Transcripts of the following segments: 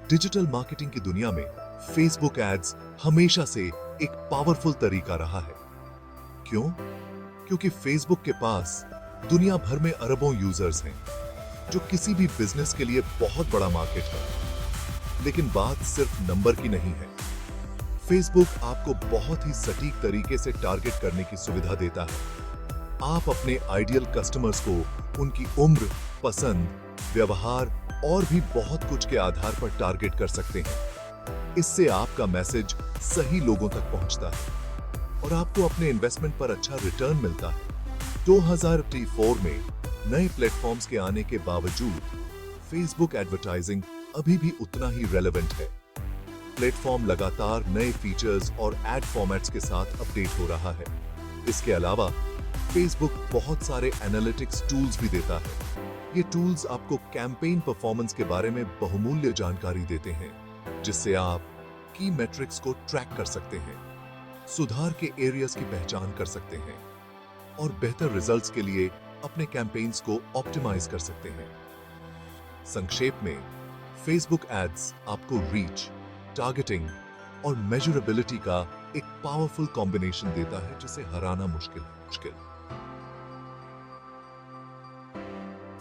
Digital marketing की दुनिया में फेसबुक एड्स हमेशा से एक पावरफुल तरीका रहा है। क्यों? क्योंकि फेसबुक के पास दुनिया भर में अरबों यूजर्स हैं, जो किसी भी बिजनेस के लिए बहुत बड़ा मार्केट है। लेकिन बात सिर्फ नंबर की नहीं है। फेसबुक आपको बहुत ही सटीक तरीके से टारगेट करने की सुविधा देता है। आप अपने आइडियल कस्टमर्स को उनकी उम्र, पसंद, व्यवहार और भी बहुत कुछ के आधार पर टारगेट कर सकते हैं। इससे आपका मैसेज सही लोगों तक पहुंचता है और आपको अपने इन्वेस्टमेंट पर अच्छा रिटर्न मिलता है। 2024 में नए प्लेटफॉर्म्स के आने के बावजूद फेसबुक एडवर्टाइजिंग अभी भी उतना ही रेलेवेंट है। प्लेटफॉर्म लगातार नए फीचर्स और एड फॉर्मेट्स के साथ अपडेट हो रहा है। इसके अलावा फेसबुक बहुत सारे एनालिटिक्स टूल्स भी देता है। ये टूल्स आपको कैंपेन परफॉर्मेंस के बारे में बहुमूल्य जानकारी देते हैं, जिससे आप की मैट्रिक्स को ट्रैक कर सकते हैं, सुधार के एरियाज की पहचान कर सकते हैं और बेहतर रिजल्ट्स के लिए अपने कैंपेन्स को ऑप्टिमाइज कर सकते हैं। संक्षेप में, फेसबुक एड्स आपको रीच, टारगेटिंग और मेजरेबिलिटी का एक पावरफुल कॉम्बिनेशन देता है, जिसे हराना मुश्किल है।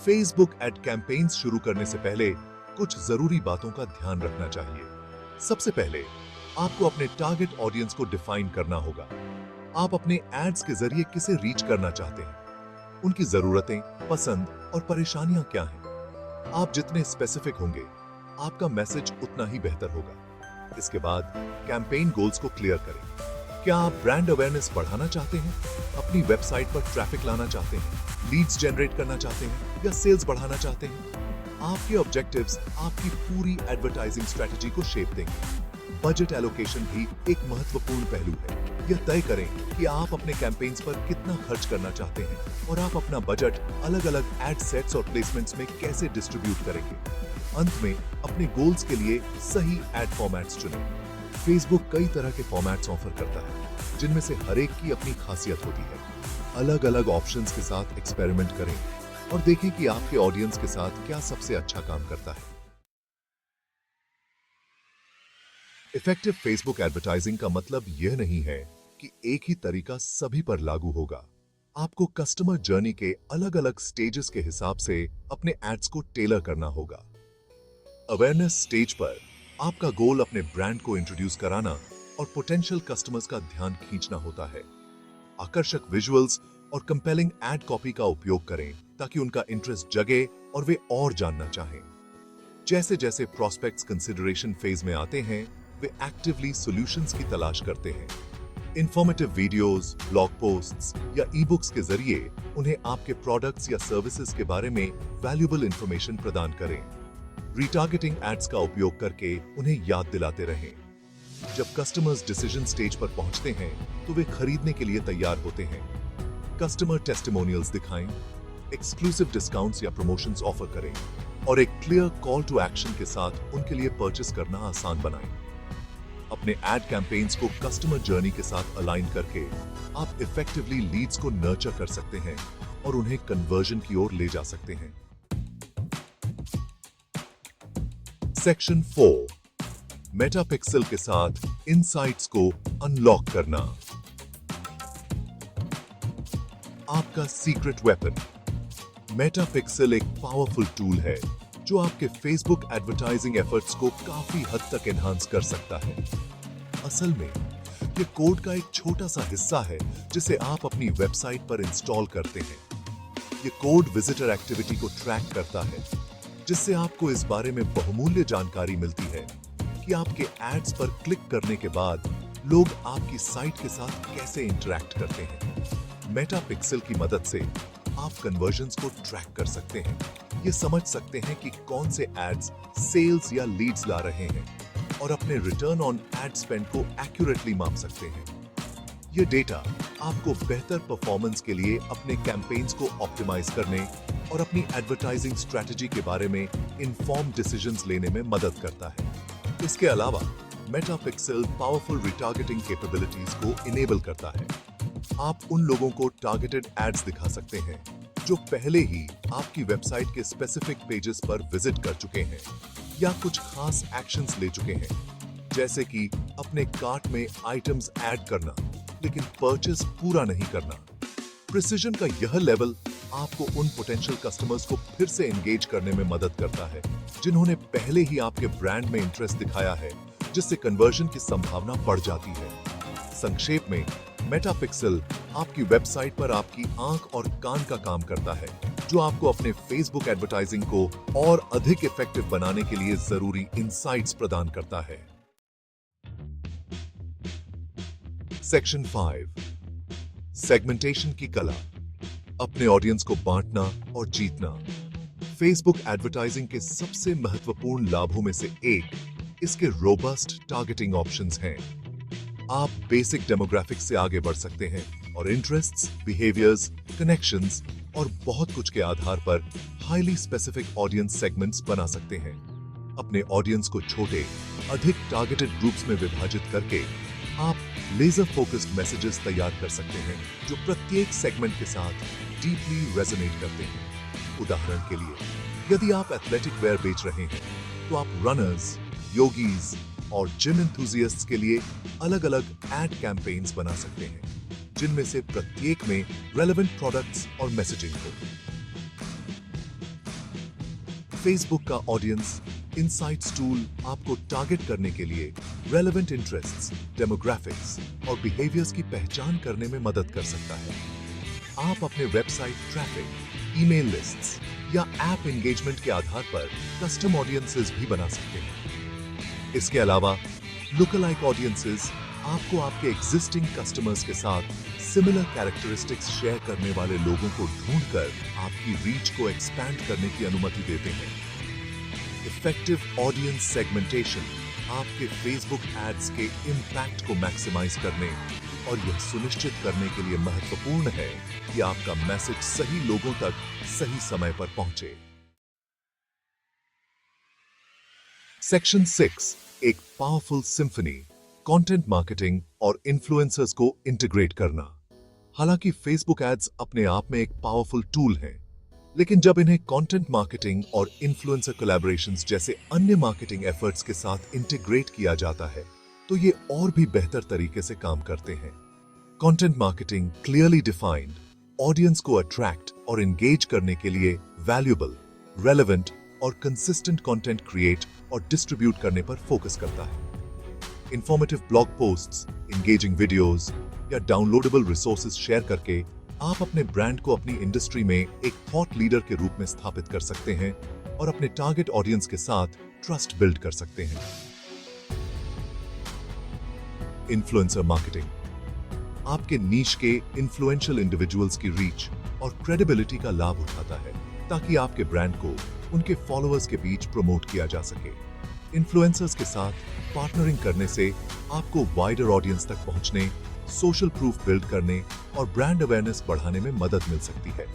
फेसबुक एड कैंपेन्स शुरू करने से पहले कुछ जरूरी बातों का ध्यान रखना चाहिए। सबसे पहले आपको अपने टारगेट ऑडियंस को डिफाइन करना होगा। आप अपने एड्स के जरिए किसे रीच करना चाहते हैं, उनकी जरूरतें, पसंद और परेशानियां क्या हैं। आप जितने स्पेसिफिक होंगे, आपका मैसेज उतना ही बेहतर होगा। इसके बाद कैंपेन गोल्स को क्लियर करें। क्या आप ब्रांड अवेयरनेस बढ़ाना चाहते हैं, अपनी वेबसाइट पर ट्रैफिक लाना चाहते हैं, लीड्स जनरेट करना चाहते हैं या सेल्स बढ़ाना चाहते हैं? आपके ऑब्जेक्टिव्स आपकी पूरी एडवर्टाइजिंग स्ट्रेटजी को शेप देंगे। बजट एलोकेशन भी एक महत्वपूर्ण पहलू है। यह तय करें कि आप अपने कैंपेन्स पर कितना खर्च करना चाहते हैं और आप अपना बजट अलग-अलग एड सेट्स और प्लेसमेंट्स में कैसे डिस्ट्रीब्यूट करेंगे। अंत में अपने गोल्स के लिए सही एड फॉर्मेट्स चुनें। फेसबुक कई तरह के फॉर्मेट्स ऑफर करता है, जिनमें से हर एक की अपनी खासियत होती है। अलग-अलग ऑप्शंस के साथ एक्सपेरिमेंट करें और देखें कि आपके ऑडियंस के साथ क्या सबसे अच्छा काम करता है। इफेक्टिव फेसबुक एडवर्टाइजिंग का मतलब यह नहीं है कि एक ही तरीका सभी पर लागू होगा। आपको कस्टमर जर्नी के अलग-अलग स्टेजेस के हिसाब से अपने एड्स को टेलर करना होगा। अवेयरनेस स्टेज पर आपका गोल अपने ब्रांड को इंट्रोड्यूस कराना और पोटेंशियल कस्टमर्स का ध्यान खींचना होता है। आकर्षक विजुअल्स और कंपेलिंग एड कॉपी का उपयोग करें ताकि उनका इंटरेस्ट जगे और वे और जानना चाहें। जैसे जैसे प्रोस्पेक्ट्स कंसिडरेशन फेज में आते हैं, वे एक्टिवली सॉल्यूशंस की तलाश करते हैं। इंफॉर्मेटिव वीडियोस, ब्लॉग पोस्ट्स या ई बुक्स के जरिए उन्हें आपके प्रोडक्ट्स या सर्विसेज के बारे में वैल्यूएबल इंफॉर्मेशन प्रदान करें। रिटारगेटिंग एड्स का उपयोग करके उन्हें याद दिलाते रहें। जब कस्टमर्स डिसीजन स्टेज पर पहुंचते हैं, तो वे खरीदने के लिए तैयार होते हैं। कस्टमर टेस्टिमोनियल्स दिखाएं, एक्सक्लूसिव डिस्काउंट्स या प्रमोशंस ऑफर करें और एक क्लियर कॉल टू एक्शन के साथ उनके लिए परचेस करना आसान बनाएं। अपने एड कैंपेन्स को कस्टमर जर्नी के साथ अलाइन करके आप इफेक्टिवली लीड्स को नर्चर कर सकते हैं और उन्हें कन्वर्जन की ओर ले जा सकते हैं। सेक्शन 4, मेटापिक्सल के साथ इनसाइट्स को अनलॉक करना। आपका सीक्रेट वेपन। मेटापिक्सल एक पावरफुल टूल है जो आपके फेसबुक एडवर्टाइजिंग एफर्ट्स को काफी हद तक एनहांस कर सकता है। असल में यह कोड का एक छोटा सा हिस्सा है जिसे आप अपनी वेबसाइट पर इंस्टॉल करते हैं। यह कोड विजिटर एक्टिविटी को ट्रैक करता है, जिससे आपको इस बारे में बहुमूल्य जानकारी मिलती है कि आपके एड्स पर क्लिक करने के बाद लोग आपकी साइट के साथ कैसे इंटरैक्ट करते हैं। मेटापिक्सल की मदद से आप कन्वर्जन्स को ट्रैक कर सकते हैं, ये समझ सकते हैं कि कौन से एड्स सेल्स या लीड्स ला रहे हैं और अपने रिटर्न ऑन एड स्पेंड को एक्यूरेटली माप सकते हैं। ये डेटा आपको बेहतर परफॉर्मेंस के लिए अपने कैंपेन्स को ऑप्टिमाइज करने और अपनी एडवर्टाइजिंग स्ट्रेटजी के बारे में इन्फॉर्म्ड डिसीजंस लेने में मदद करता है। इसके अलावा मेटापिक्सल पावरफुल रिटारगेटिंग कैपेबिलिटीज को इनेबल करता है। आप उन लोगों को टारगेटेड एड्स दिखा सकते हैं जो पहले ही आपकी वेबसाइट के स्पेसिफिक पेजेस पर विजिट कर चुके हैं या कुछ खास एक्शंस ले चुके हैं, जैसे कि अपने कार्ट में आइटम्स ऐड करना लेकिन परचेस पूरा नहीं करना। प्रिसिजन का यह लेवल आपको उन पोटेंशियल कस्टमर्स को फिर से एंगेज करने में मदद करता है जिन्होंने पहले ही आपके ब्रांड में इंटरेस्ट दिखाया है, जिससे कन्वर्जन की संभावना बढ़ जाती है। संक्षेप में, मेटापिक्सल आपकी वेबसाइट पर आपकी आंख और कान का काम करता है, जो आपको अपने फेसबुक एडवर्टाइजिंग को और अधिक इफेक्टिव बनाने के लिए जरूरी इंसाइट्स प्रदान करता है। सेक्शन 5, सेगमेंटेशन की कला, अपने ऑडियंस को बांटना और जीतना। फेसबुक एडवर्टाइजिंग के सबसे महत्वपूर्ण लाभों में से एक इसके रोबस्ट टारगेटिंग ऑप्शंस हैं। आप बेसिक डेमोग्राफिक्स से आगे बढ़ सकते हैं और इंटरेस्ट्स, बिहेवियर्स, कनेक्शंस और बहुत कुछ के आधार पर हाईली स्पेसिफिक ऑडियंस सेगमेंट्स बना सकते हैं। अपने ऑडियंस को छोटे, अधिक टारगेटेड ग्रुप्स में विभाजित करके आप लेजर फोकस्ड मैसेजेस तैयार कर सकते हैं जो प्रत्येक सेगमेंट के साथ डीपली रेजोनेट करते हैं। उदाहरण के लिए, यदि आप एथलेटिक वेयर बेच रहे हैं तो आप रनर्स, योगीज और जिम एंथुसियास्ट्स के लिए अलग-अलग एड कैंपेन्स बना सकते हैं, जिनमें से प्रत्येक में रेलेवेंट प्रोडक्ट्स और मैसेजिंग हो। फेसबुक का ऑडियंस इनसाइट्स टूल आपको टारगेट करने के लिए रेलेवेंट इंटरेस्ट्स, डेमोग्राफिक्स और बिहेवियर्स की पहचान करने में मदद कर सकता है। आप अपने वेबसाइट ट्रैफिक, ईमेल लिस्ट्स या ऐप एंगेजमेंट के आधार पर कस्टम ऑडियंसेस भी बना सकते हैं। इसके अलावा लुकलाइक ऑडियंसेस आपको आपके एग्जिस्टिंग कस्टमर्स के साथ सिमिलर कैरेक्टरिस्टिक्स शेयर करने वाले लोगों को ढूंढकर आपकी रीच को एक्सपैंड करने की अनुमति देते हैं। इफेक्टिव ऑडियंस सेगमेंटेशन आपके फेसबुक एड्स के इम्पैक्ट को मैक्सिमाइज करने और यह सुनिश्चित करने के लिए महत्वपूर्ण है कि आपका मैसेज सही लोगों तक सही समय पर पहुंचे। सेक्शन 6, एक पावरफुल सिम्फनी, कंटेंट मार्केटिंग और इन्फ्लुएंसर्स को इंटीग्रेट करना। हालांकि फेसबुक एड्स अपने आप में एक पावरफुल टूल हैं, लेकिन जब इन्हें कंटेंट मार्केटिंग और इन्फ्लुएंसर कोलैबोरेशंस जैसे अन्य मार्केटिंग एफर्ट्स के साथ इंटीग्रेट किया जाता है, तो ये और भी बेहतर तरीके से काम करते हैं। Content marketing clearly defined audience को अट्रैक्ट और एंगेज करने के लिए वैल्यूएबल, रेलेवेंट और कंसिस्टेंट कंटेंट क्रिएट और डिस्ट्रीब्यूट करने पर फोकस करता है। Informative blog posts, engaging videos या डाउनलोडेबल रिसोर्सेज शेयर करके आप अपने ब्रांड को अपनी इंडस्ट्री में एक थॉट लीडर के रूप में स्थापित कर सकते हैं और अपने टारगेट ऑडियंस के साथ ट्रस्ट बिल्ड कर सकते हैं। इन्फ्लुएंसर मार्केटिंग आपके नीश के इन्फ्लुएंशियल इंडिविजुअल्स की रीच और क्रेडिबिलिटी का लाभ उठाता है ताकि आपके ब्रांड को उनके फॉलोअर्स के बीच प्रमोट किया जा सके। इन्फ्लुएंसर्स के साथ पार्टनरिंग करने से आपको वाइडर ऑडियंस तक पहुंचने, सोशल प्रूफ बिल्ड करने और ब्रांड अवेयरनेस बढ़ाने में मदद मिल सकती है।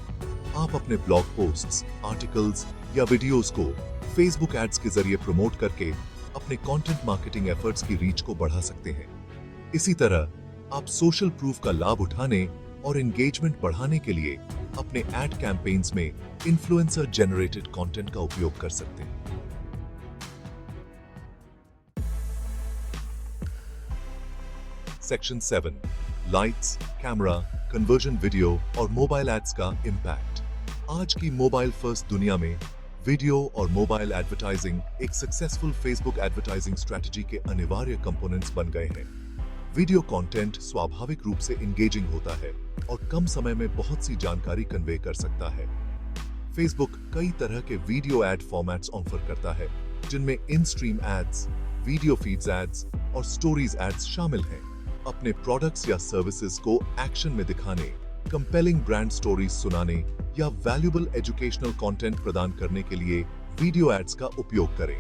आप अपने ब्लॉग पोस्ट्स, आर्टिकल्स या वीडियोस को फेसबुक एड्स के जरिए प्रमोट करके अपने कंटेंट मार्केटिंग एफर्ट्स की रीच को बढ़ा सकते हैं। इसी तरह आप सोशल प्रूफ का लाभ उठाने और एंगेजमेंट बढ़ाने के लिए अपने एड कैंपेन्स में इन्फ्लुएंसर जनरेटेड कंटेंट का उपयोग कर सकते हैं। Section 7, lights, camera, conversion video और मोबाइल एड्स का इम्पैक्ट। आज की मोबाइल फर्स्ट दुनिया में वीडियो और मोबाइल एडवर्टाइजिंग एक सक्सेसफुल फेसबुक एडवर्टाइजिंग स्ट्रेटजी के अनिवार्य कंपोनेंट्स बन गए हैं। वीडियो कंटेंट स्वाभाविक रूप से एंगेजिंग होता है और कम समय में बहुत सी जानकारी कन्वे कर सकता है। फेसबुक कई तरह के वीडियो एड फॉर्मेट्स ऑफर करता है, जिनमें in stream ads, video feeds ads और स्टोरीज एड्स शामिल हैं। अपने प्रोडक्ट्स या सर्विसेज को एक्शन में दिखाने, कंपेलिंग ब्रांड स्टोरीज सुनाने या वैल्यूएबल एजुकेशनल कंटेंट प्रदान करने के लिए वीडियो एड्स का उपयोग करें।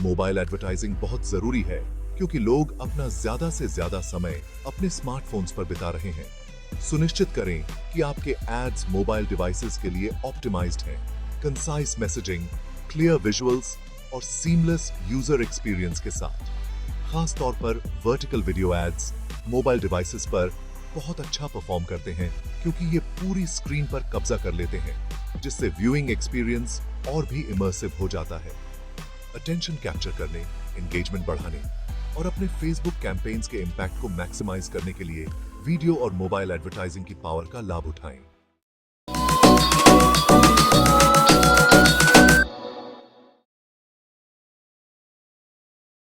मोबाइल एडवर्टाइजिंग बहुत जरूरी है क्योंकि लोग अपना ज्यादा से ज्यादा समय अपने स्मार्टफोन्स पर बिता रहे हैं। सुनिश्चित करें कि आपके एड्स मोबाइल डिवाइसेस के लिए ऑप्टिमाइज्ड हैं। कंसाइज मैसेजिंग, क्लियर विजुअल्स और सीमलेस यूजर एक्सपीरियंस के साथ। खास तौर पर vertical video ads mobile devices पर बहुत अच्छा परफॉर्म करते हैं क्योंकि ये पूरी स्क्रीन पर कब्जा कर लेते हैं, जिससे व्यूइंग एक्सपीरियंस और भी इमर्सिव हो जाता है। अटेंशन कैप्चर करने, एंगेजमेंट बढ़ाने और अपने फेसबुक कैंपेन्स के इम्पैक्ट को मैक्सिमाइज करने के लिए वीडियो और मोबाइल एडवर्टाइजिंग की पावर का लाभ उठाएं।